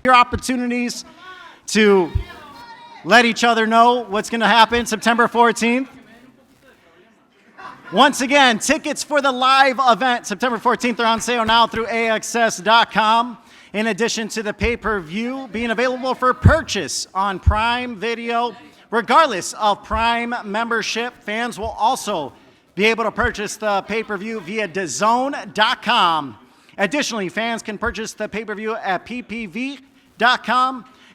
Your opportunities to let each other know what's going to happen September 14th. Once again, tickets for the live event September 14th are on sale now through AXS.com. In addition to the pay-per-view being available for purchase on Prime Video, regardless of Prime membership, fans will also be able to purchase the pay-per-view via DAZN.com. Additionally, fans can purchase the pay-per-view at PPV.com.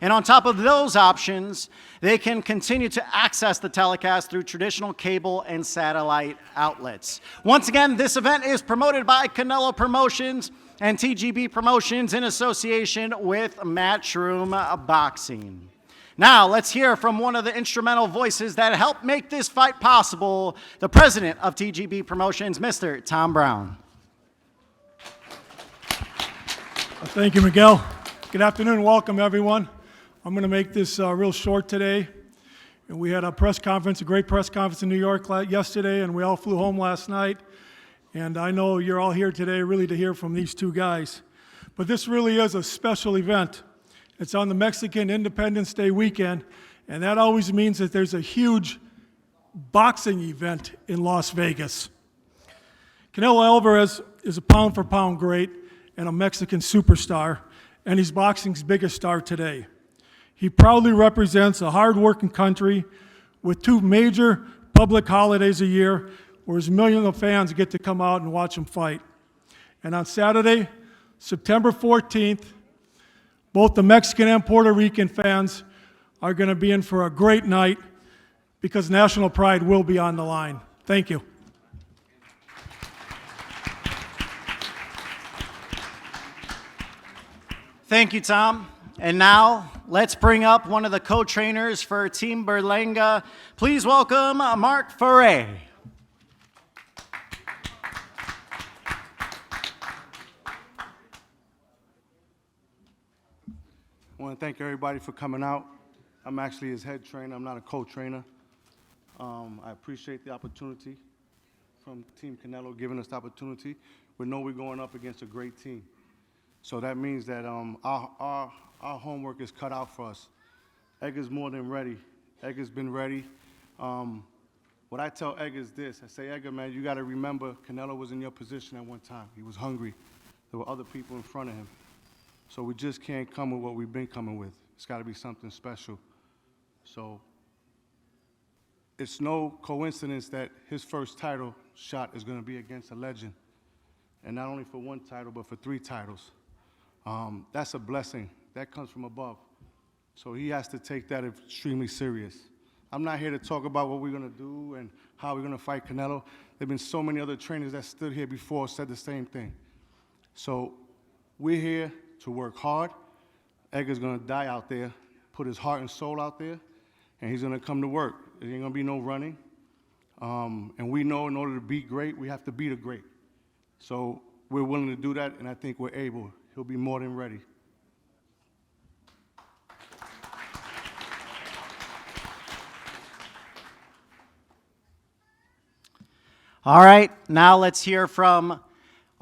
And on top of those options, they can continue to access the telecast through traditional cable and satellite outlets. Once again, this event is promoted by Canelo Promotions and TGB Promotions in association with Matchroom Boxing. Now, let's hear from one of the instrumental voices that helped make this fight possible, the president of TGB Promotions, Mr. Tom Brown. Thank you, Miguel. Good afternoon. Welcome, everyone. I'm going to make this real short today. And we had a press conference, a great press conference in New York yesterday, and we all flew home last night. And I know you're all here today really to hear from these two guys. But this really is a special event. It's on the Mexican Independence Day weekend, and that always means that there's a huge boxing event in Las Vegas. Canelo Alvarez is a pound-for-pound great and a Mexican superstar, and he's boxing's biggest star today. He proudly represents a hard-working country with two major public holidays a year where millions of fans get to come out and watch him fight. And on Saturday, September 14th, both the Mexican and Puerto Rican fans are going to be in for a great night because national pride will be on the line. Thank you. Thank you, Tom. And now, let's bring up one of the co-trainers for Team Berlanga. Please welcome Mark Ferre. I want to thank everybody for coming out. I'm actually his head trainer. I'm not a co-trainer. I appreciate the opportunity from Team Canelo giving us the opportunity. We know we're going up against a great team. So that means that our homework is cut out for us. Edgar's more than ready. Edgar's been ready. What I tell Edgar is this. I say, Edgar, man, you got to remember Canelo was in your position at one time. He was hungry. There were other people in front of him. So we just can't come with what we've been coming with. It's got to be something special. So it's no coincidence that his first title shot is going to be against a legend. And not only for one title, but for 3 titles. That's a blessing. That comes from above. So he has to take that extremely serious. I'm not here to talk about what we're going to do and how we're going to fight Canelo. There have been so many other trainers that stood here before said the same thing. So we're here to work hard. Edgar's going to die out there, put his heart and soul out there, and he's going to come to work. There ain't going to be no running. And we know in order to be great, we have to beat a great. So we're willing to do that, and I think we're able. He'll be more than ready. All right, now let's hear from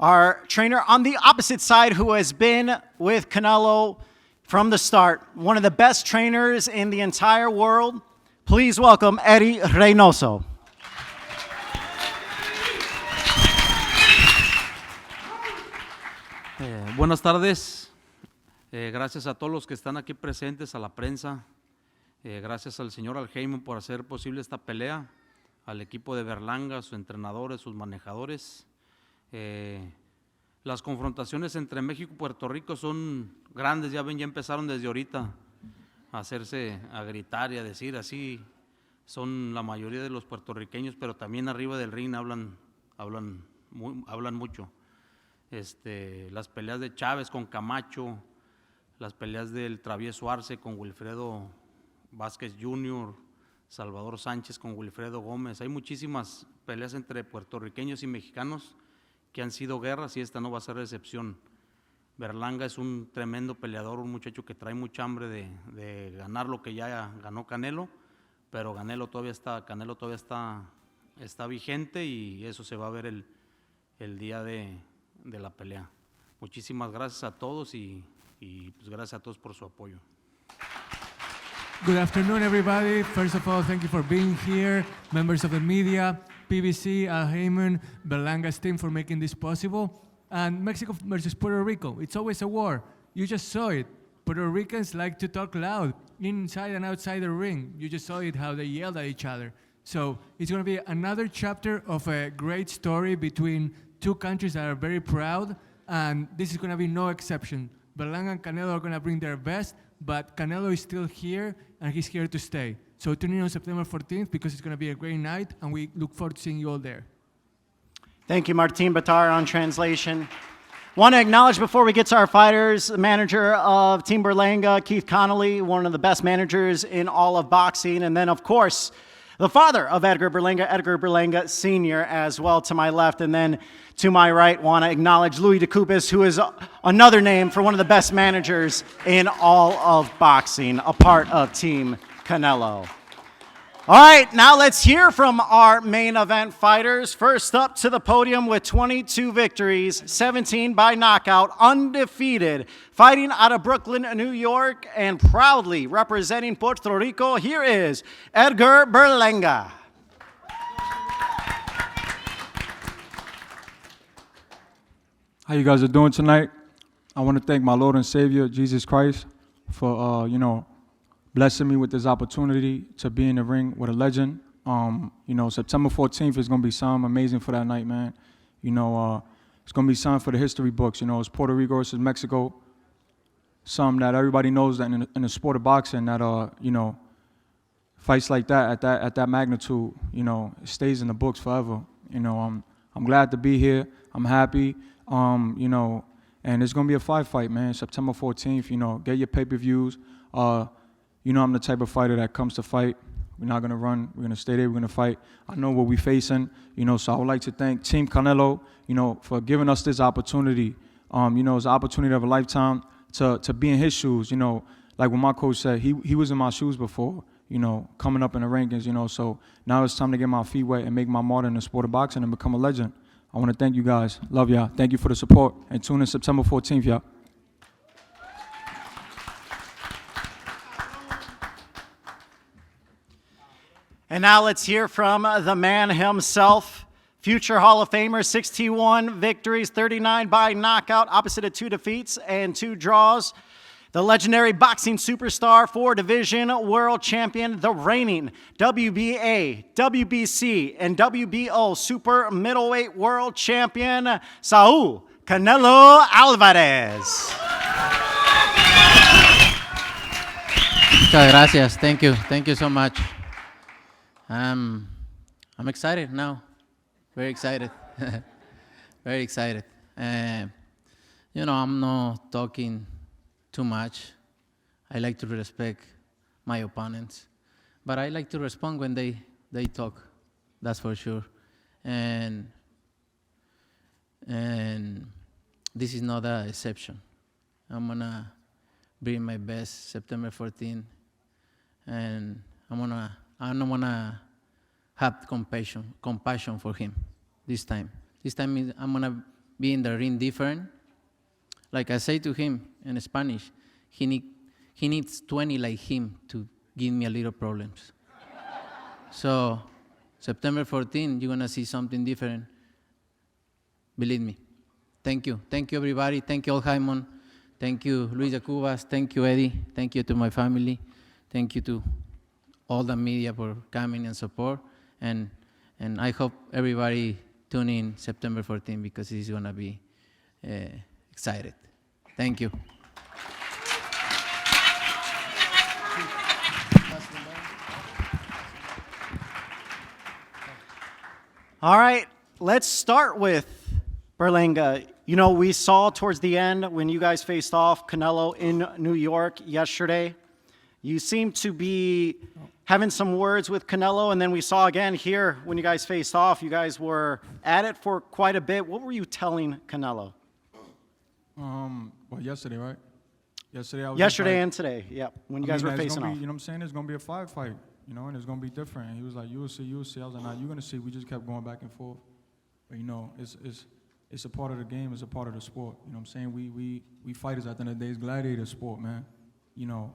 our trainer on the opposite side who has been with Canelo from the start, one of the best trainers in the entire world. Please welcome Eddie Reynoso. Buenas tardes. Gracias a todos los que están aquí presentes, a la prensa. Gracias al señor Alheim por hacer posible esta pelea, al equipo de Berlanga, sus entrenadores, sus manejadores. Las confrontaciones entre México y Puerto Rico son grandes, ya ven, ya empezaron desde ahorita a hacerse, a gritar y a decir así. Son la mayoría de los puertorriqueños, pero también arriba del ring hablan mucho. Las peleas de Chávez con Camacho, las peleas del Travieso Arce con Wilfredo Vázquez Jr., Salvador Sánchez con Wilfredo Gómez. Hay muchísimas peleas entre puertorriqueños y mexicanos que han sido guerras y esta no va a ser la excepción. Berlanga es un tremendo peleador, un muchacho que trae mucha hambre de ganar lo que ya ganó Canelo, pero Canelo todavía está vigente y eso se va a ver el día de la pelea. Muchísimas gracias a todos y y pues gracias a todos por su apoyo. Good afternoon, everybody. First of all, thank you for being here, members of the media, PBC, Al Heyman, Berlanga's team for making this possible. And Mexico versus Puerto Rico, it's always a war. You just saw it. Puerto Ricans like to talk loud, inside and outside the ring. You just saw it, how they yelled at each other. So it's going to be another chapter of a great story between two countries that are very proud, and this is going to be no exception. Berlanga and Canelo are going to bring their best, but Canelo is still here, and he's here to stay. So tune in on September 14th because it's going to be a great night, and we look forward to seeing you all there. Thank you, Martin Batar, on translation. Want to acknowledge before we get to our fighters, the manager of Team Berlanga, Keith Connolly, one of the best managers in all of boxing. And then, of course, the father of Edgar Berlanga Sr. as well to my left. And then to my right, want to acknowledge Louis DeCoupas, who is another name for one of the best managers in all of boxing, a part of Team Canelo. All right, now let's hear from our main event fighters. First up to the podium with 22 victories, 17 by knockout, undefeated, fighting out of Brooklyn, New York, and proudly representing Puerto Rico, here is Edgar Berlanga. How you guys are doing tonight? I want to thank my Lord and Savior, Jesus Christ, for, blessing me with this opportunity to be in the ring with a legend. September 14th is going to be something amazing for that night, man. It's going to be something for the history books. It's Puerto Rico versus Mexico. Something that everybody knows that in the sport of boxing that, fights like that at that magnitude, it stays in the books forever. I'm glad to be here. I'm happy. And it's going to be a fight, man. September 14th, get your pay-per-views. I'm the type of fighter that comes to fight. We're not going to run. We're going to stay there. We're going to fight. I know what we're facing, so I would like to thank Team Canelo, for giving us this opportunity. It's an opportunity of a lifetime to be in his shoes, like what my coach said. He was in my shoes before, coming up in the rankings, so now it's time to get my feet wet and make my mark in the sport of boxing and become a legend. I want to thank you guys. Love y'all. Thank you for the support. And tune in September 14th, y'all. And now let's hear from the man himself, future Hall of Famer, 61 victories, 39 by knockout, opposite of 2 defeats and 2 draws. The legendary boxing superstar, 4-division world champion, the reigning WBA, WBC, and WBO super middleweight world champion, Saul Canelo Alvarez. Muchas gracias. Thank you. Thank you so much. I'm excited now. Very excited. Very excited. I'm not talking too much. I like to respect my opponents, but I like to respond when they talk. That's for sure. And this is not an exception. I'm gonna bring my best September 14th, and I'm gonna have compassion for him this time. This time I'm gonna be in the ring different. Like I say to him in Spanish, he needs 20 like him to give me a little problems. So September 14th, you're gonna see something different. Believe me. Thank you. Thank you, everybody. Thank you, Al Heyman. Thank you, Luis de Cubas. Thank you, Eddie. Thank you to my family. Thank you to all the media for coming and support. And I hope everybody tune in September 14th because it's going to be excited. Thank you. All right, let's start with Berlanga. We saw towards the end when you guys faced off Canelo in New York yesterday. You seemed to be having some words with Canelo, and then we saw again here when you guys faced off, you guys were at it for quite a bit. What were you telling Canelo? Yesterday, right? Yesterday and today, yeah, when you guys were facing off. You know what I'm saying? It's going to be a fight, and it's going to be different. And he was like, you will see. I was like, nah, you're going to see. We just kept going back and forth. But, it's a part of the game, it's a part of the sport. You know what I'm saying? We fighters at the end of the day, it's gladiator sport, man. You know,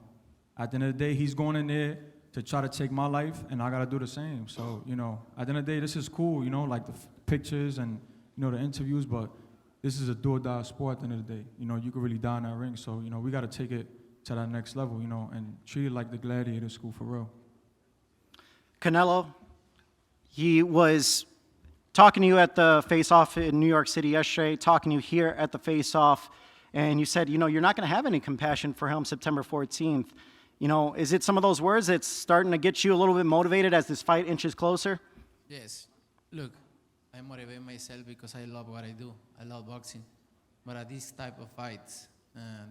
at the end of the day, he's going in there to try to take my life, and I gotta do the same. So, you know, at the end of the day, this is cool, you know, like the pictures and, you know, the interviews, but this is a do or die sport at the end of the day. You know, you could really die in that ring. So, you know, we gotta take it to that next level, you know, and treat it like the gladiator school for real. Canelo, he was talking to you at the face-off in New York City yesterday, talking to you here at the face-off, and you said, you know, you're not going to have any compassion for him September 14th. You know, is it some of those words that's starting to get you a little bit motivated as this fight inches closer? Yes. Look, I motivate myself because I love what I do. I love boxing. But at this type of fights,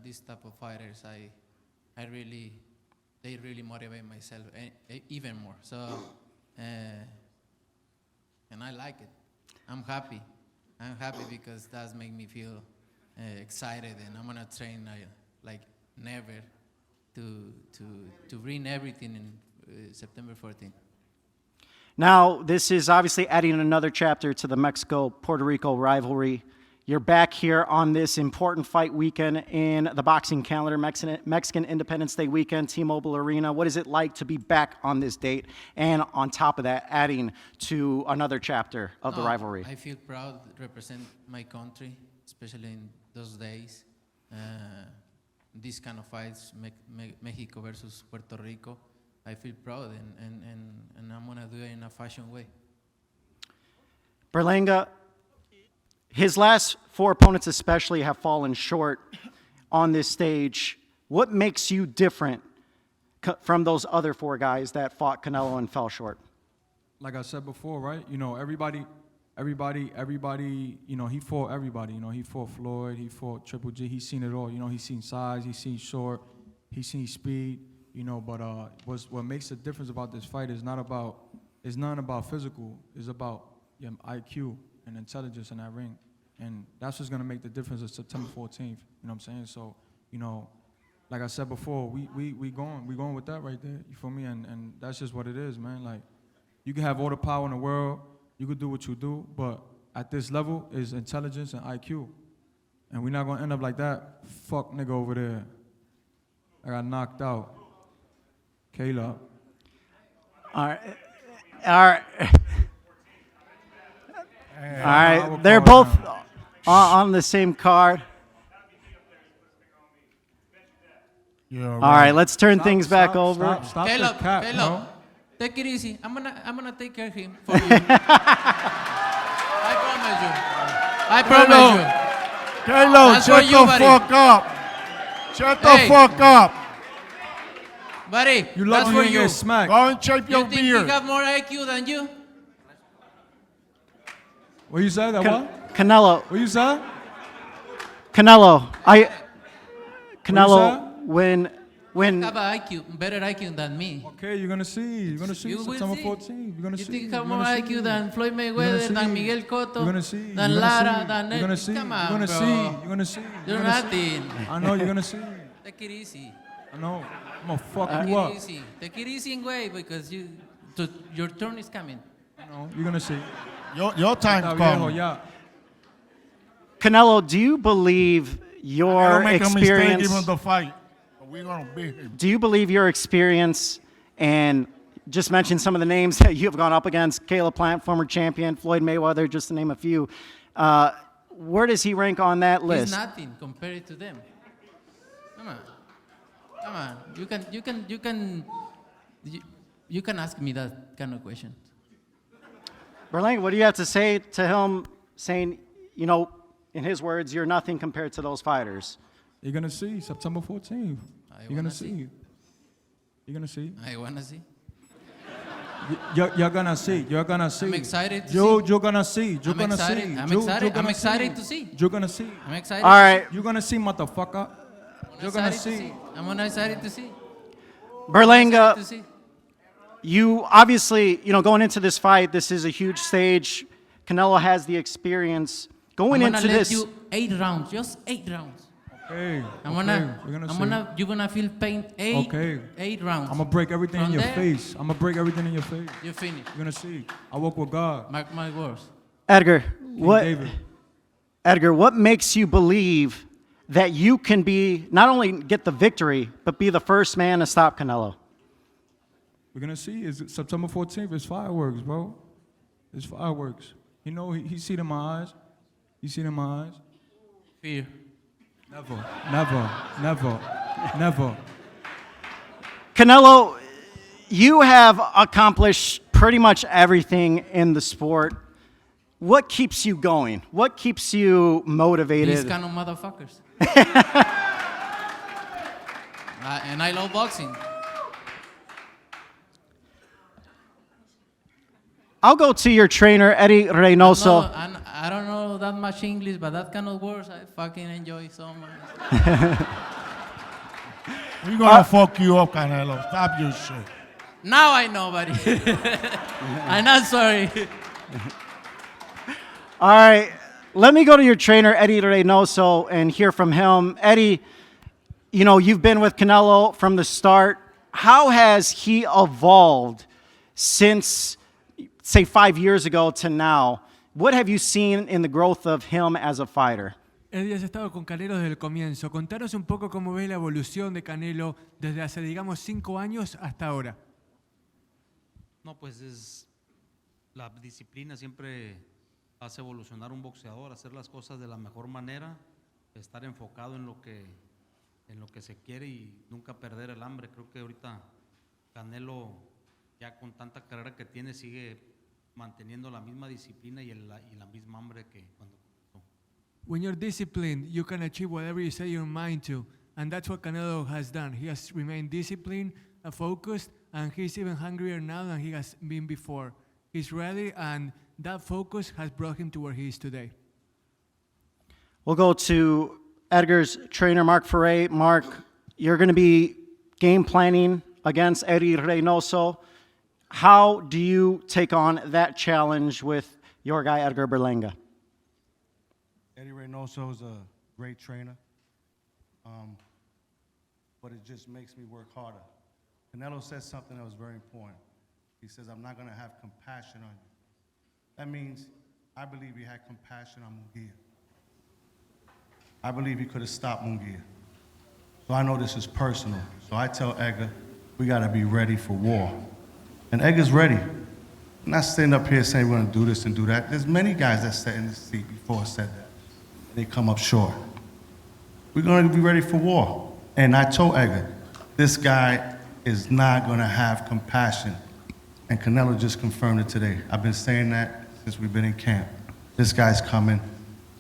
this type of fighters, they really motivate myself even more. So, and I like it. I'm happy. I'm happy because that makes me feel excited, and I'm gonna train like never to bring everything in September 14th. Now, this is obviously adding another chapter to the Mexico-Puerto Rico rivalry. You're back here on this important fight weekend in the boxing calendar, Mexican Independence Day weekend, T-Mobile Arena. What is it like to be back on this date? And on top of that, adding to another chapter of the rivalry. I feel proud to represent my country, especially in those days. These kind of fights, Mexico versus Puerto Rico, I feel proud, and I'm going to do it in a fashion way. Berlanga, his last four opponents especially have fallen short on this stage. What makes you different from those other four guys that fought Canelo and fell short? Like I said before, right? You know, everybody, you know, he fought everybody. You know, he fought Floyd, he fought Triple G, he's seen it all. You know, he's seen size, he's seen short, he's seen speed, you know, but what makes the difference about this fight is not about physical, it's about IQ and intelligence in that ring. And that's what's gonna make the difference of September 14th. You know what I'm saying? So, you know, like I said before, we going with that right there. You feel me? And that's just what it is, man. Like, you can have all the power in the world, you could do what you do, but at this level is intelligence and IQ. And we're not gonna end up like that fuck nigga over there. I got knocked out. Caleb. All right. They're both on the same card. All right, let's turn things back over. Stop Caleb, the cap, Caleb, no? take it easy. I'm gonna take care of him for you. I promise you. Caleb, That's shut for you, the buddy. fuck up. Shut the Hey. fuck up. Buddy, You that's lucky for you you. get smacked. Go and shape You your think he beard. got more IQ than you? What you said? That what? Canelo, What you said? Canelo, said? when Have a IQ, better IQ than me. Okay, you're gonna see. You're gonna see You will September see. 14th. You're gonna You see. think you You're have more gonna IQ see. than Floyd You're Mayweather, gonna than see. Miguel Cotto, You're gonna see. than You're gonna Lara, see. than You're gonna see. Come You're on, gonna bro. see. You're gonna see. You're You're gonna nothing. see. I know you're gonna see. Take it easy. I know. I'm gonna fuck Take you up. it easy. Take it easy and wait because your turn is coming. No, you're gonna see. Your time's Está viejo, coming. ya. Canelo, do you believe your Don't make a mistake experience? even the fight. We're gonna beat him. Do you believe your experience, and just mention some of the names that you have gone up against, Caleb Plant, former champion, Floyd Mayweather, just to name a few. Where does he rank on that He's list? nothing compared to them. Come on. You can ask me that kind of question. Berlanga, what do you have to say to him saying, you know, in his words, you're nothing compared to those fighters? You're gonna see September 14th. You're gonna see. You're gonna see. I wanna see. You're gonna see. You're gonna see. I'm excited to You're see. gonna see. You're I'm gonna excited. see. I'm You're excited. gonna I'm excited to see. You're gonna see. I'm excited. All right, You're gonna see, motherfucker. You're gonna see. I'm excited to see. Berlanga, To see. you obviously, you know, going into this fight, this is a huge stage. Canelo has the experience. Going I'm gonna into let this, you 8 rounds, just 8 rounds. Okay. You're gonna feel pain 8 Okay. 8 rounds. I'm gonna break everything in From your there- face. I'm gonna break everything in your face. You finish. You're gonna see. I walk with God. Mark my words. Edgar, King what? David. Edgar, what makes you believe that you can be, not only get the victory, but be the first man to stop Canelo? We're gonna see. It's September 14th. It's fireworks, bro. It's fireworks. You know, he see it in my eyes. You see it in my eyes. Fear. Never, never, never, never. Canelo, you have accomplished pretty much everything in the sport. What keeps you going? What keeps you motivated? These kind of motherfuckers. And I love boxing. I'll go to your trainer, Eddie Reynoso. No, I don't know that much English, but that kind of words I fucking enjoy so much. We're gonna fuck you up, Canelo. Stop your shit. Now I know, buddy. I'm not sorry. All right, let me go to your trainer, Eddie Reynoso, and hear from him. Eddie, you know, you've been with Canelo from the start. How has he evolved since, say, 5 years ago to now? What have you seen in the growth of him as a fighter? Eddie, has estado con Canelo desde el comienzo. Contanos un poco cómo ves la evolución de Canelo desde hace, digamos, 5 años hasta ahora. No, pues es la disciplina siempre hace evolucionar un boxeador, hacer las cosas de la mejor manera, estar enfocado en lo que se quiere y nunca perder el hambre. Creo que ahorita Canelo, ya con tanta carrera que tiene, sigue manteniendo la misma disciplina y la misma hambre que cuando comenzó. When you're disciplined, you can achieve whatever you set your mind to. And that's what Canelo has done. He has remained disciplined and focused, and he's even hungrier now than he has been before. He's ready, and that focus has brought him to where he is today. We'll go to Edgar's trainer, Mark Ferre. Mark, you're going to be game planning against Eddie Reynoso. How do you take on that challenge with your guy, Edgar Berlanga? Eddie Reynoso is a great trainer, but it just makes me work harder. Canelo said something that was very important. He says, I'm not going to have compassion on you. That means I believe he had compassion on Munguia. I believe he could have stopped Munguia. So I know this is personal. So I tell Edgar, we got to be ready for war. And Edgar's ready. I'm not sitting up here saying we're going to do this and do that. There's many guys that sat in this seat before said that. They come up short. We're going to be ready for war. And I told Edgar, this guy is not going to have compassion. And Canelo just confirmed it today. I've been saying that since we've been in camp. This guy's coming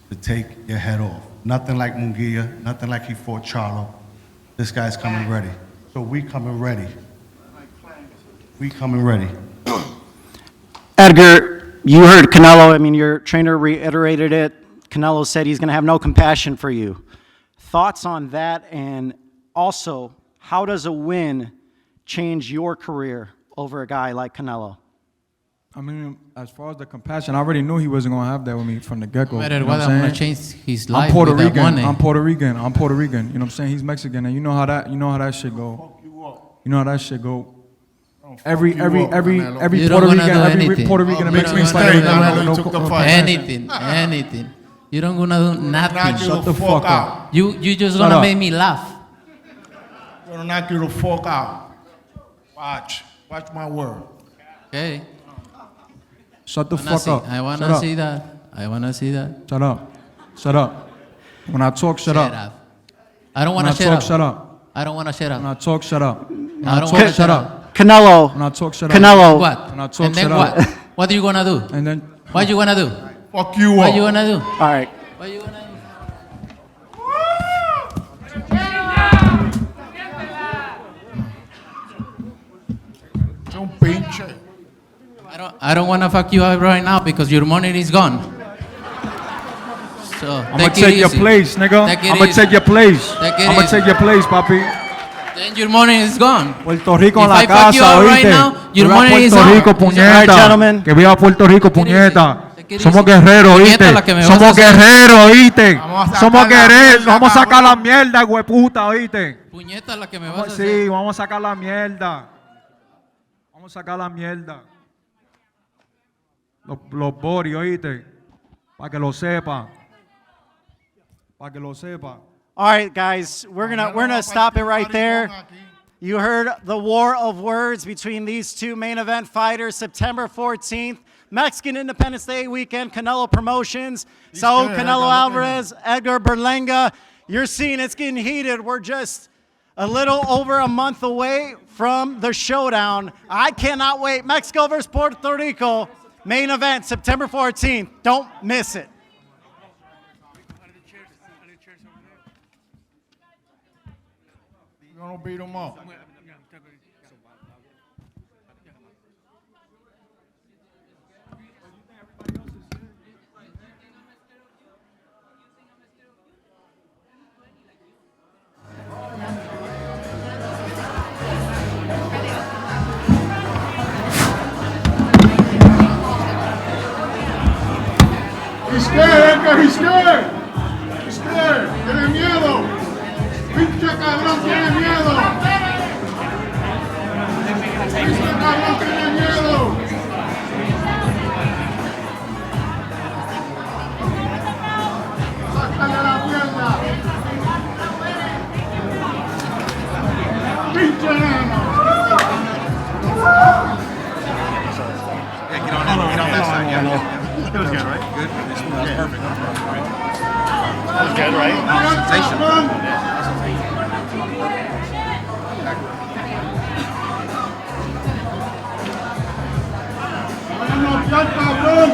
to take your head off. Nothing like Munguia, nothing like he fought Charlo. This guy's coming ready. So we coming ready. We coming ready. Edgar, you heard Canelo. I mean, your trainer reiterated it. Canelo said he's going to have no compassion for you. Thoughts on that, and also, how does a win change your career over a guy like Canelo? I mean, as far as the compassion, I already knew he wasn't gonna have that with me from the get-go. No matter You know what, what I'm I'm gonna saying? change his life I'm Puerto with that Rican. money. I'm Puerto Rican. I'm Puerto Rican. You know what I'm saying? He's Mexican, and you know how that shit go. You know how that shit go. Every You don't Puerto wanna Rican, do every anything. Puerto Rican that You makes don't me wanna fight. do No took the compassion. fight. Anything. You don't gonna do nothing. Shut the fuck up. You just Shut gonna up. make me laugh. I'm gonna knock you the fuck out. Watch my word. Okay. Shut the Wanna fuck see- up. I Shut wanna up. see that. I wanna see that. Shut up. Shut up. When I talk, shut up. I don't When wanna I shut talk, up. shut up. I don't wanna shut When I up. talk, shut up. When I I don't talk, wanna shut up. Canelo, When I talk, shut up. Canelo, What? When I talk, And then shut what? up. What are you gonna do? And then What you gonna do? Fuck you What up. you gonna do? all right. What you gonna do? Un pinche. I don't wanna fuck you up right now because your money is gone. So I'm gonna take your easy. place, nigga. Take it I'm gonna easy. take your place. Take it I'm gonna easy. take your place, papi. Then your money is gone. Puerto Rico en If la I fuck you casa, up right ¿oíste? now, your Que viva money is Puerto on. Rico, All right, puñeta. gentlemen. Que viva Puerto Rico, Take it easy. puñeta. Take it Somos easy. guerreros, Puñeta ¿oíste? la que me vas a Somos hacer. guerreros, ¿oíste? Vamos a sacar Somos la guerreros. mierda, Vamos a sacar la cabrón. mierda, hueputa, ¿oíste? Puñeta la que me vas Vamos, a sí, hacer. vamos a sacar la mierda. Vamos a sacar la mierda. Los boris, ¿oíste? Para que lo sepan. para que lo sepa. All right, guys, we're gonna stop it right there. You heard the war of words between these two main event fighters, September 14th, Mexican Independence Day weekend, Canelo Promotions, Saul good. Canelo Alvarez, Edgar Berlanga. You're seeing it's getting heated. We're just a little over a month away from the showdown. I cannot wait. Mexico versus Puerto Rico, main event, September 14th. Don't miss it. You're gonna beat them up. He's scared, Edgar, he's scared. He's scared. Tiene miedo. Pinche cabrón, tiene miedo. Pinche cabrón, tiene miedo. Sácale la pierna. Pinche neno. Yeah, get on that side. Yeah. It was good, right? Good. That was perfect. That was good, right? Sensational. Ya, cabrón.